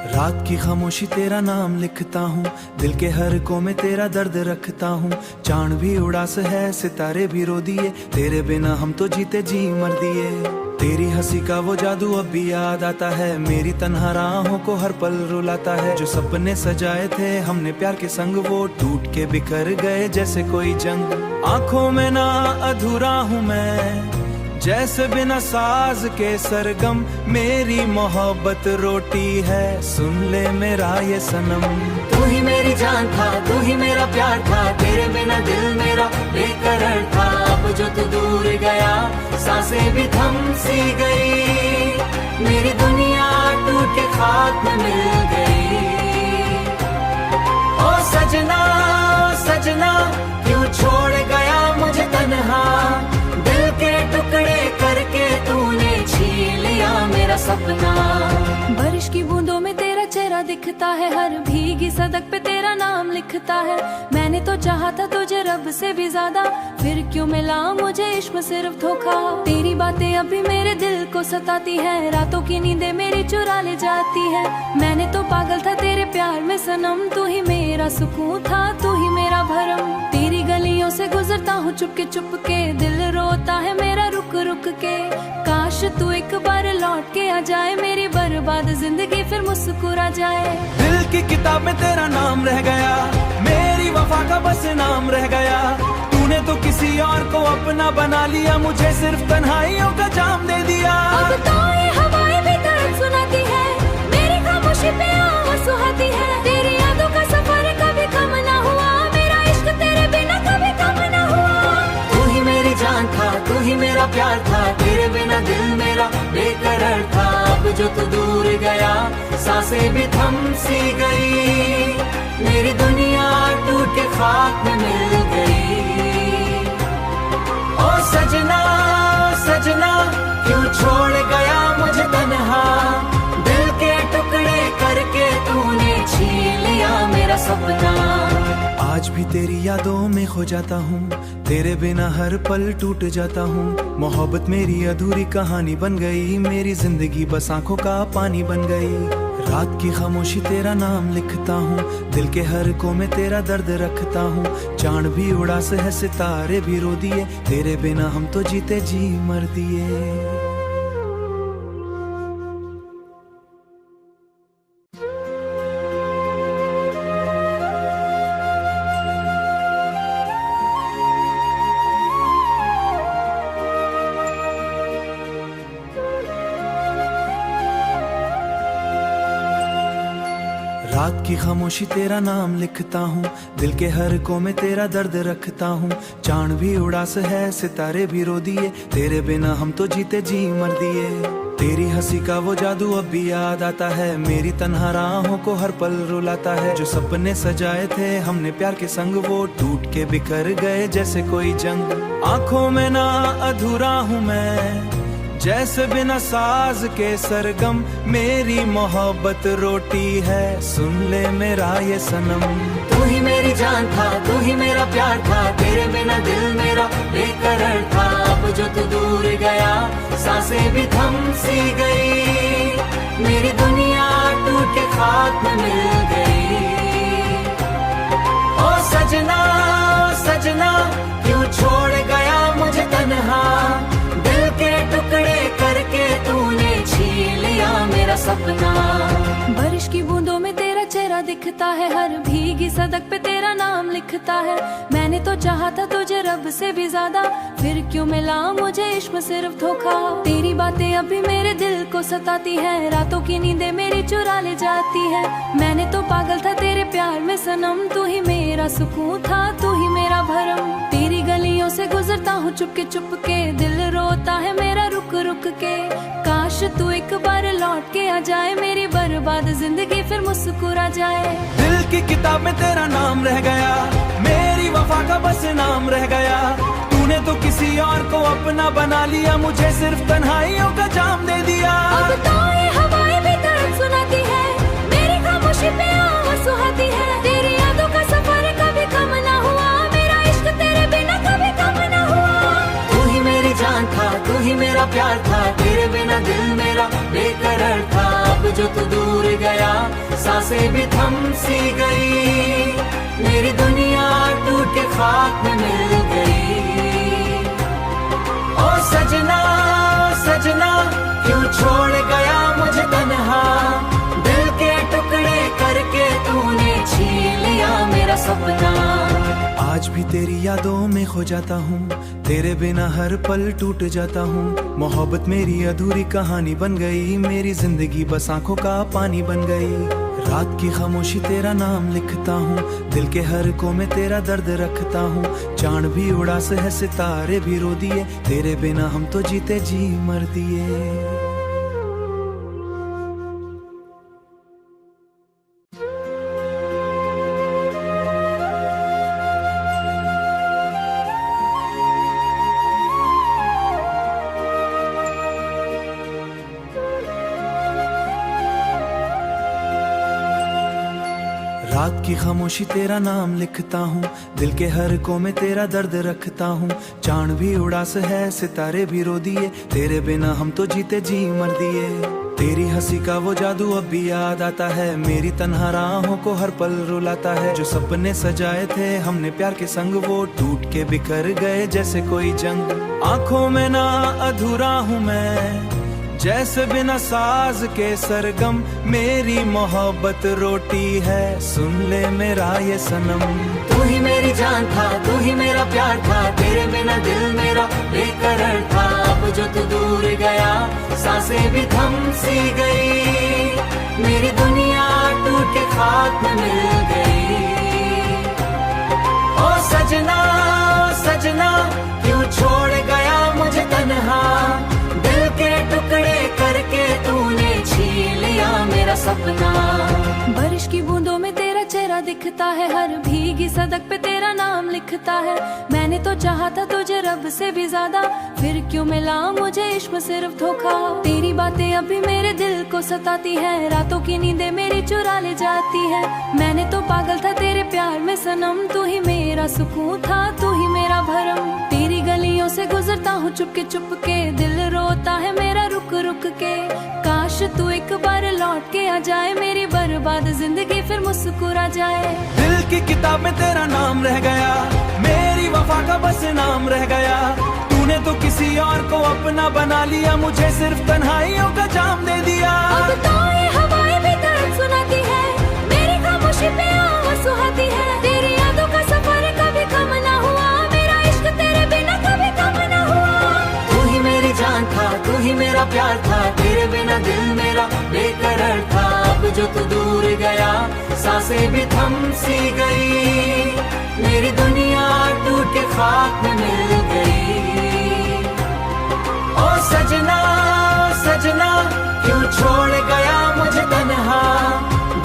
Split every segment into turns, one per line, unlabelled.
रात की खामोशी तेरा नाम लिखता हूँ, दिल के हर को में तेरा दर्द रखता हूँ। चांद भी उदास है, सितारे भी रो दिए, तेरे बिना हम तो जीते जी मर दिए। तेरी हंसी का वो जादू अब भी याद आता है, मेरी तन्हा राहों को हर पल रुलाता है। जो सपने सजाए थे हमने प्यार के संग, वो टूट के बिखर गए जैसे कोई जंग। आंखों में ना अधूरा हूँ मैं, जैसे बिना साज के सरगम। मेरी मोहब्बत रोटी है, सुन ले मेरा ये सनम।
तू ही मेरी जान था, तू ही मेरा प्यार था, तेरे बिना दिल मेरा बेकरार था। अब जो तू दूर गया, सांसें भी थम सी गई, मेरी दुनिया टूट के खाक में मिल गई। ओ सजना, ओ सजना, क्यों छोड़ गया मुझे तन्हा, दिल के टुकड़े करके तूने छीन लिया मेरा सपना।
बारिश की बूंदों में तेरा चेहरा दिखता है, हर भीगी सड़क पे तेरा नाम लिखता है। मैंने तो चाहा था तुझे रब से भी ज्यादा, फिर क्यों मिला मुझे इश्क सिर्फ धोखा। तेरी बातें अभी मेरे दिल को सताती है, रातों की नींदें मेरी चुरा ले जाती है। मैंने तो पागल था तेरे प्यार में सनम, तू ही मेरा सुकून था, तू ही मेरा भरम। तेरी गलियों से गुजरता हूँ चुपके चुपके, दिल रोता है मेरा रुक रुक के। काश तू एक बार लौट के आ जाए, मेरी बर्बाद जिंदगी फिर मुस्कुरा जाए।
दिल की किताब में तेरा नाम रह गया, मेरी वफा का बस नाम रह गया। तूने तो किसी और को अपना बना लिया, मुझे सिर्फ तन्हाइयों का जाम दे दिया।
अब तो ये हवाएं भी दर्द सुनाती है, मेरी खामोशी पे आवाज़ सुहाती है। तेरी यादों का सफर कभी कम ना हुआ, मेरा इश्क तेरे बिना कभी कम ना हुआ।
तू ही मेरी जान था, तू ही मेरा प्यार था, तेरे बिना दिल मेरा बेकरार था। अब जो तू दूर गया, सांसें भी थम सी गई, मेरी दुनिया टूट के खाक में मिल गई। ओ सजना, ओ सजना, क्यों छोड़ गया मुझे तन्हा, दिल के टुकड़े करके तूने छीन लिया मेरा सपना।
आज भी तेरी यादों में खो जाता हूँ, तेरे बिना हर पल टूट जाता हूँ। मोहब्बत मेरी अधूरी कहानी बन गई, मेरी जिंदगी बस आंखों का पानी बन गई। रात की खामोशी तेरा नाम लिखता हूँ, दिल के हर को में तेरा दर्द रखता हूँ। चांद भी उदास है, सितारे भी रो दिए, तेरे बिना हम तो जीते जी मर दिए। रात की खामोशी तेरा नाम लिखता हूँ, दिल के हर को में तेरा दर्द रखता हूँ। चांद भी उदास है, सितारे भी रो दिए, तेरे बिना हम तो जीते जी मर दिए। तेरी हंसी का वो जादू अब भी याद आता है, मेरी तन्हा राहों को हर पल रुलाता है। जो सपने सजाए थे हमने प्यार के संग, वो टूट के बिखर गए जैसे कोई जंग। आंखों में ना अधूरा हूँ मैं, जैसे बिना साज के सरगम। मेरी मोहब्बत रोटी है, सुन ले मेरा ये सनम।
तू ही मेरी जान था, तू ही मेरा प्यार था, तेरे बिना दिल मेरा बेकरार था। अब जो तू दूर गया, सांसें भी थम सी गई, मेरी दुनिया टूट के खाक में मिल गई। ओ सजना, ओ सजना, क्यों छोड़ गया मुझे तन्हा, दिल के टुकड़े करके तूने छीन लिया मेरा सपना।
बारिश की बूंदों में तेरा चेहरा दिखता है, हर भीगी सड़क पे तेरा नाम लिखता है। मैंने तो चाहा था तुझे रब से भी ज्यादा, फिर क्यों मिला मुझे इश्क सिर्फ धोखा। तेरी बातें अभी मेरे दिल को सताती है, रातों की नींदें मेरी चुरा ले जाती है। मैंने तो पागल था तेरे प्यार में सनम, तू ही मेरा सुकून था, तू ही मेरा भरम। तेरी गलियों से गुजरता हूँ चुपके चुपके, दिल रोता है मेरा रुक रुक के। काश तू एक बार लौट के आ जाए, मेरी बर्बाद जिंदगी फिर मुस्कुरा जाए।
दिल की किताब में तेरा नाम रह गया, मेरी वफा का बस नाम रह गया। तूने तो किसी और को अपना बना लिया, मुझे सिर्फ तन्हाइयों का जाम दे दिया।
अब तो ये हवाएं भी दर्द सुनाती है, मेरी खामोशी पे आवाज़ सुहाती है। तेरी यादों का सफर कभी कम ना हुआ, मेरा इश्क तेरे बिना कभी कम ना हुआ।
तू ही मेरी जान था, तू ही मेरा प्यार था, तेरे बिना दिल मेरा बेकरार था। अब जो तू दूर गया, सांसें भी थम सी गई, मेरी दुनिया टूट के खाक में मिल गई। ओ सजना सजना क्यों छोड़ गया मुझे तन्हा, दिल के टुकड़े करके तूने छीन लिया मेरा सपना।
आज भी तेरी यादों में खो जाता हूँ, तेरे बिना हर पल टूट जाता हूँ। मोहब्बत मेरी अधूरी कहानी बन गई, मेरी जिंदगी बस आंखों का पानी बन गई। रात की खामोशी तेरा नाम लिखता हूँ, दिल के हर को में तेरा दर्द रखता हूँ। चांद भी उड़ास है, सितारे भी रो दिए, तेरे बिना हम तो जीते जी मर दिए। रात की खामोशी तेरा नाम लिखता हूँ, दिल के हर को में तेरा दर्द रखता हूँ। चांद भी उड़ास है, सितारे भी रो दिए, तेरे बिना हम तो जीते जी मर दिए। तेरी हंसी का वो जादू अब भी याद आता है, मेरी तन्हा राहों को हर पल रुलाता है। जो सपने सजाए थे हमने प्यार के संग, वो टूट के बिखर गए जैसे कोई जंग। आंखों में ना अधूरा हूँ मैं, जैसे बिना साज के सरगम। मेरी मोहब्बत रोटी है, सुन ले मेरा ये सनम।
तू ही मेरी जान था, तू ही मेरा प्यार था, तेरे बिना दिल मेरा बेकरार था। अब जो तू दूर गया, सांसें भी थम सी गई, मेरी दुनिया टूट के खाक में मिल गई। ओ सजना सजना क्यों छोड़ गया मुझे तन्हा, दिल के टुकड़े करके तूने छीन लिया मेरा सपना।
बारिश की बूंदों में तेरा चेहरा दिखता है, हर भीगी सड़क पे तेरा नाम लिखता है। मैंने तो चाहा था तुझे रब से भी ज्यादा, फिर क्यों मिला मुझे इश्क सिर्फ धोखा। तेरी बातें अभी मेरे दिल को सताती है, रातों की नींदें मेरी चुरा ले जाती है। मैंने तो पागल था तेरे प्यार में सनम, तू ही मेरा सुकून था, तू ही मेरा भरम। तेरी गलियों से गुजरता हूँ चुपके चुपके, दिल रोता है मेरा रुक रुक के। काश तू एक बार लौट के आ जाए, मेरी बर्बाद जिंदगी फिर मुस्कुरा जाए।
दिल की किताब में तेरा नाम रह गया, मेरी वफा का बस नाम रह गया। तूने तो किसी और को अपना बना लिया, मुझे सिर्फ तन्हाइयों का जाम दे दिया।
अब तो ये हवाएं भी दर्द सुनाती है, मेरी खामोशी पे आवाज़ सुहाती है। तेरी यादों का सफर कभी कम ना हुआ, मेरा इश्क तेरे बिना कभी कम ना हुआ।
तू ही मेरी जान था, तू ही मेरा प्यार था, तेरे बिना दिल मेरा बेकरार था। अब जो तू दूर गया, सांसें भी थम सी गई, मेरी दुनिया टूट के खाक में मिल गई। ओ सजना सजना क्यों छोड़ गया मुझे तन्हा,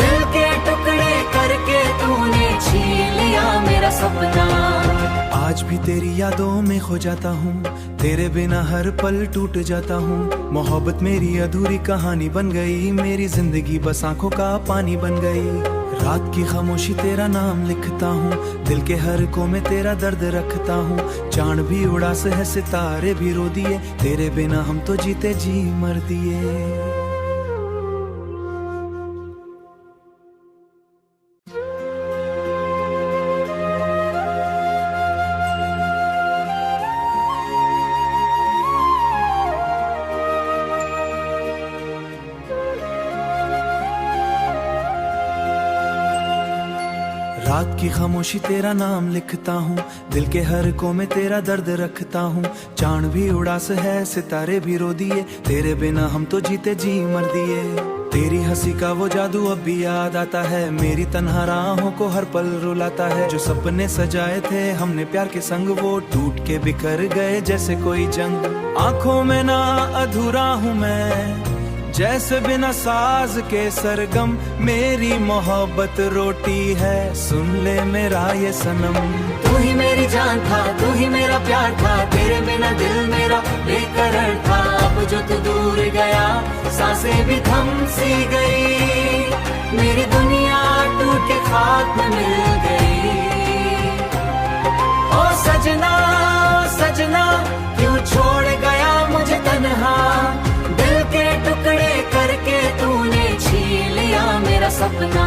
दिल के टुकड़े करके तूने छीन लिया मेरा सपना।
आज भी तेरी यादों में खो जाता हूँ, तेरे बिना हर पल टूट जाता हूँ। मोहब्बत मेरी अधूरी कहानी बन गई, मेरी जिंदगी बस आंखों का पानी बन गई। रात की खामोशी तेरा नाम लिखता हूँ, दिल के हर को में तेरा दर्द रखता हूँ। चांद भी उड़ास है, सितारे भी रो दिए, तेरे बिना हम तो जीते जी मर दिए। रात की खामोशी तेरा नाम लिखता हूँ, दिल के हर को में तेरा दर्द रखता हूँ। चांद भी उड़ास है, सितारे भी रो दिए, तेरे बिना हम तो जीते जी मर दिए। तेरी हंसी का वो जादू अब भी याद आता है, मेरी तन्हा राहों को हर पल रुलाता है। जो सपने सजाए थे हमने प्यार के संग, वो टूट के बिखर गए जैसे कोई जंग। आंखों में ना अधूरा हूँ मैं, जैसे बिना साज के सरगम। मेरी मोहब्बत रोटी है, सुन ले मेरा ये सनम।
तू ही मेरी जान था, तू ही मेरा प्यार था, तेरे बिना दिल मेरा बेकरार था। अब जो तू दूर गया, सांसें भी थम सी गई, मेरी दुनिया टूट के खाक में मिल गई। ओ सजना सजना क्यों छोड़ गया मुझे तन्हा, दिल के टुकड़े करके तूने छीन लिया मेरा सपना।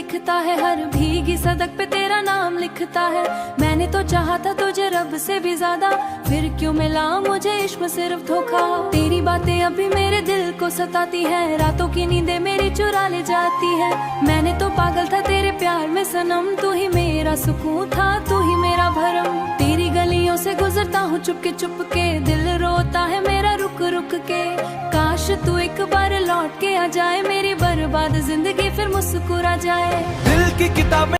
दिखता है, हर भीगी सड़क पे तेरा नाम लिखता है। मैंने तो चाहा था तुझे रब से भी ज्यादा, फिर क्यों मिला मुझे इश्क सिर्फ धोखा। तेरी बातें अभी मेरे दिल को सताती है, रातों की नींदें मेरी चुरा ले जाती है। मैंने तो पागल था तेरे प्यार में सनम, तू ही मेरा सुकून था, तू ही मेरा भरम। तेरी गलियों से गुजरता हूँ चुपके चुपके, दिल रोता है मेरा रुक रुक के। काश तू एक बार लौट के आ जाए, मेरी बर्बाद जिंदगी फिर मुस्कुरा जाए।
दिल की किताबें